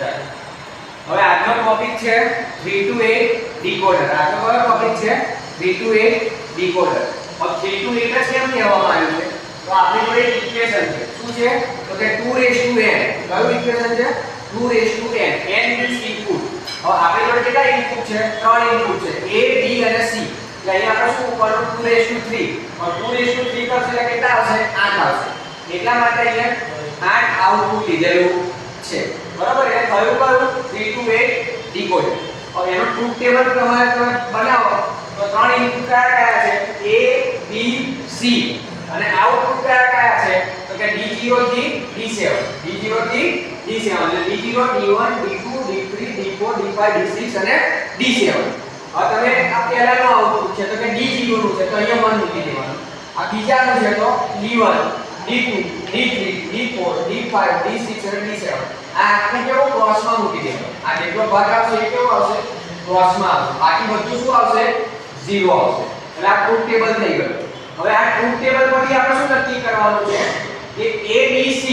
હવે આજનો ટોપિક છે 3 to 8 ડીકોડર. આજનો કયો ટોપિક છે? 3 to 8 ડીકોડર. હવે 3 to 8 જ કેમ કહેવામાં આવ્યું છે? તો આપણી જોડે ઇક્વેશન છે. શું છે? તો કે 2n. કયું ઇક્વેશન છે? 2n. n means input. હવે આપણી જોડે કેટલા ઇનપુટ છે? 3 ઇનપુટ છે, a b અને c. એટલે અહીંયા આપણે શું કરવાનું? 2 3. હવે 2 3 કરશે એટલે કેટલા આવશે? 8 આવશે. એટલા માટે અહીંયા 8 આઉટપુટ લીધેલું છે. બરાબર? એટલે કયું કયું? 3 to 8 ડીકોડર. હવે એનો ટ્રુથ ટેબલ તમે બનાવો તો 3 ઇનપુટ કયા છે? a b c. અને આઉટપુટ કયા છે? તો કે d0 થી d7. d0 થી d7 એટલે d0 d1 d2 d3 d4 d5 d6 અને d7. હવે તમે આ પહેલાનો આઉટપુટ છે તો કે d0 નું છે તો અહીંયા 1 મૂકી દેવાનું. આ બીજાનું છે તો d1 d2 d3 d4 d5 d6 અને d7. આ આખું કેવો ક્રોસમાં મૂકી દેવાનું. આ જેટલો ભાગ આવશે એ કેવો આવશે? ક્રોસમાં આવશે. બાકી બધું શું આવશે? 0 આવશે. એટલે આ ટ્રુથ ટેબલ થઈ ગયું. હવે આ ટ્રુથ ટેબલ પરથી આપણે શું નક્કી કરવાનું છે કે a b c.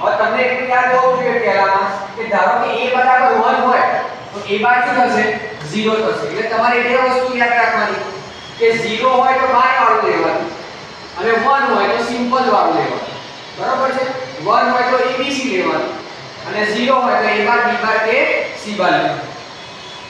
હવે તમને એટલું યાદ હોવું જોઈએ પહેલામાં કે ધારો કે a બરાબર 1 હોય તો a બાર શું થશે? 0 થશે. એટલે તમારે બે વસ્તુ યાદ રાખવાની કે 0 હોય તો બાર વાળું લેવાનું અને 1 હોય તો સિમ્પલ વાળું લેવાનું. બરાબર છે? 1 હોય તો abc લેવાનું અને 0 હોય તો a બાર b બાર કે c બાર લેવાનું.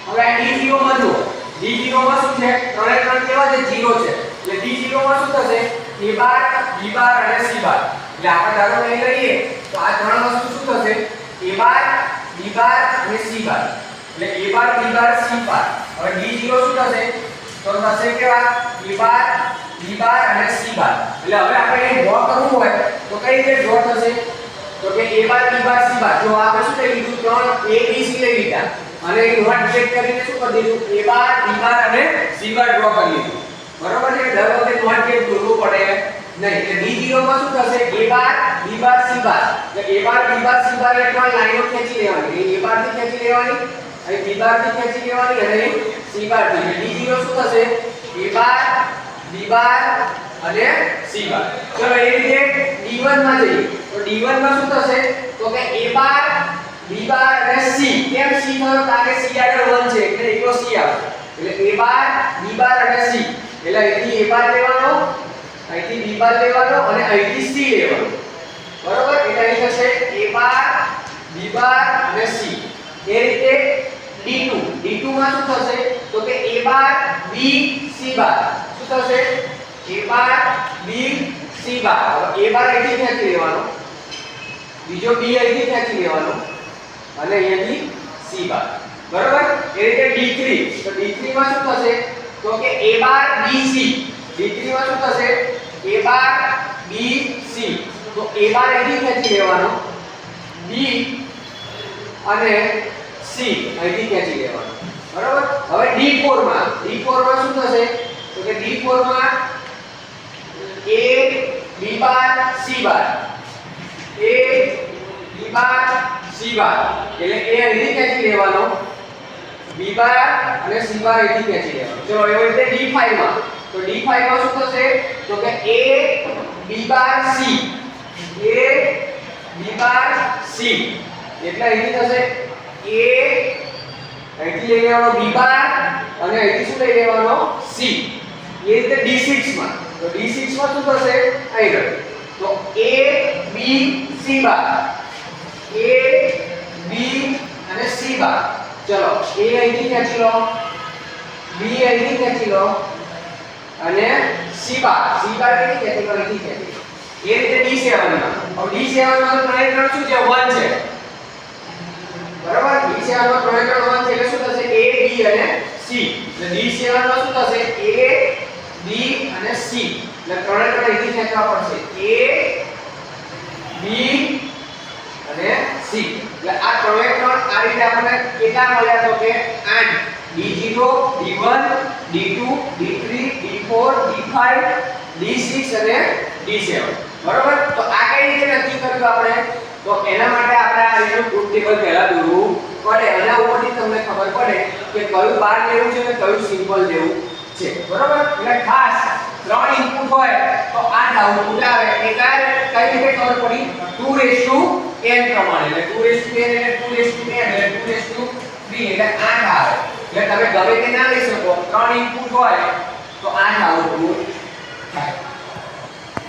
હવે આ d0 માં જુઓ. d0 માં શું છે? ત્રણે ત્રણ કેવા છે? 0 છે. એટલે d0 માં શું થશે? a બાર b બાર અને c બાર. એટલે આપણે ધારો કે લઈએ તો આ ત્રણ વસ્તુ શું થશે? a બાર b બાર અને c બાર. એટલે a bar b bar c બાર. હવે d0 શું થશે? તો થશે કેવા? a બાર b બાર અને c બાર. એટલે હવે આપણે એ ડ્રો કરવું હોય તો કઈ રીતે ડ્રો થશે? તો કે a bar b bar c બાર. જો આપણે શું લઈ લીધું? ત્રણ a b c લઈ લીધા અને એ નોટ ચેક કરીને શું કરી દીધું? a બાર b બાર અને c બાર ડ્રો કરી લીધું. બરોબર છે? દર વખતે નોટ ચેક કરવું પડે નહીં. એટલે d0 માં શું થશે? a bar b bar c બાર. એટલે a bar b bar c બાર એટલે ત્રણ લાઈનો ખેંચી લેવાની. a બાર થી ખેંચી લેવાની, અહીં b બાર થી ખેંચી લેવાની અને c બાર થી. d0 શું થશે? a બાર b બાર અને c બાર. ચલો એ રીતે d1 માં જઈએ તો d1 માં શું થશે? તો કે a બાર b બાર અને c. કેમ c થયો? કારણ કે c આગળ 1 છે એટલે એકલો c આવશે. એટલે a બાર b બાર અને c. એટલે અહીંથી a બાર લેવાનો, અહીંથી b બાર લેવાનો અને અહીંથી c લેવાનો. બરોબર? એટલે અહીં થશે a બાર b બાર અને c. એ રીતે d2 માં શું થશે? તો કે a બાર b c બાર. શું થશે? a બાર b c બાર. હવે a બાર અહીંથી ખેંચી લેવાનો, બીજો b અહીંથી ખેંચી લેવાનો અને અહીંથી c બાર. બરોબર? એ રીતે d3. તો d3 માં શું થશે? તો કે a bar b c. d3 માં શું થશે? a bar b c. તો a બાર અહીંથી ખેંચી લેવાનો, b અને c અહીંથી ખેંચી લેવાનો. બરોબર? હવે d4 માં શું થશે? તો કે d4 માં a b bar c bar. a b bar c બાર. એટલે a અહીંથી ખેંચી લેવાનો, b બાર અને c બાર અહીંથી ખેંચી લેવાનો. ચલો એવી રીતે d5 માં. તો d5 માં શું થશે? તો કે a b bar c. a b bar c. એટલે અહીંથી થશે a અહીંથી લઈ લેવાનો b બાર અને અહીંથી શું લઈ લેવાનો? c. એ રીતે d6 માં. તો d6 માં શું થશે? અહીં તો a b c bar. a b અને c બાર. ચલો a અહીંથી ખેંચી લો, b અહીંથી ખેંચી લો અને c બાર. c બાર કેવી ખેંચી લો? અહીંથી ખેંચી લો. એ રીતે d7 માં. હવે d7 માં તો ત્રણે ત્રણ શું છે? 1 છે. બરાબર? d7 માં ત્રણે ત્રણ 1 છે એટલે શું થશે? a b અને c. એટલે d7 માં શું થશે? a b અને c. એટલે ત્રણે ત્રણ અહીંથી ખેંચવા પડશે, a b અને c. એટલે આ ત્રણે ત્રણ આ રીતે આપણને કેટલા મળ્યા? તો કે 8. d0 d1 d2 d3 d4 d5 d6 અને d7. બરોબર? તો આ કઈ રીતે નક્કી કર્યું આપણે? તો એના માટે આપણે આ રીતનું ટ્રુથ ટેબલ પહેલા દોરવું પડે. એના ઉપરથી તમને ખબર પડે કે કયું બાર લેવું છે અને કયું સિમ્પલ લેવું છે. બરોબર? એટલે ખાસ ત્રણ ઇનપુટ હોય તો 8 આઉટપુટ આવે. એ કઈ રીતે ખબર પડી? 2 n પ્રમાણે એટલે 2n એટલે 2n એટલે 2 3 એટલે 8 આવે એટલે તમે ગમે તે ના લઈ શકો 3 ઇનપુટ હોય તો 8